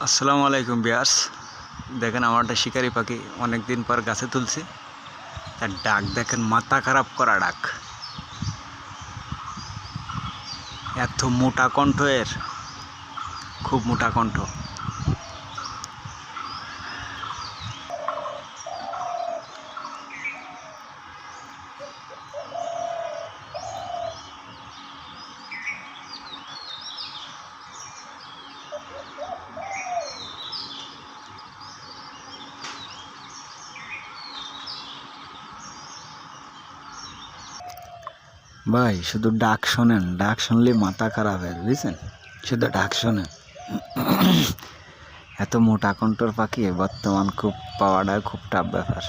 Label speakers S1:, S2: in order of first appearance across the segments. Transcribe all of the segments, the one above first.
S1: আসসালামু আলাইকুম বিয়ার্স। দেখেন আমারটা শিকারি পাখি অনেক দিন পর গাছে তুলছি। তার ডাক দেখেন, মাথা খারাপ করা ডাক। এত মোটা কণ্ঠ এর, খুব মোটা কণ্ঠ। ভাই শুধু ডাক শোনেন, ডাক শুনলে মাথা খারাপ হয়, বুঝছেন? শুধু ডাক শোনেন। এত মোটা কণ্ঠর পাখি বর্তমান খুব পাওয়াটা খুব টাফ ব্যাপার।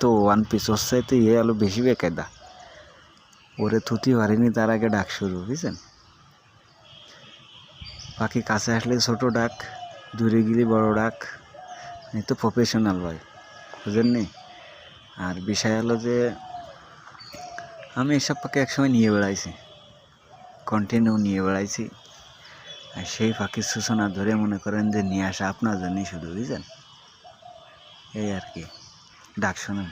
S1: তো ওয়ান পিস হচ্ছে, তো হলো বেশি বেকায়দা। ওরে থুতি পারিনি তার আগে ডাক শুরু, বুঝছেন? পাখি কাছে আসলে ছোট ডাক, দূরে গেলে বড় ডাক। এই তো প্রফেশনাল ভাই, বুঝেননি? আর বিষয় হলো যে আমি এসব পাখি একসময় নিয়ে বেড়াইছি, কন্টিনিউ নিয়ে বেড়াইছি। আর সেই পাখির সূচনা ধরে মনে করেন যে নিয়ে আসা আপনার জন্যই শুধু, বুঝছেন? এই আর কি। ডাক শুনুন।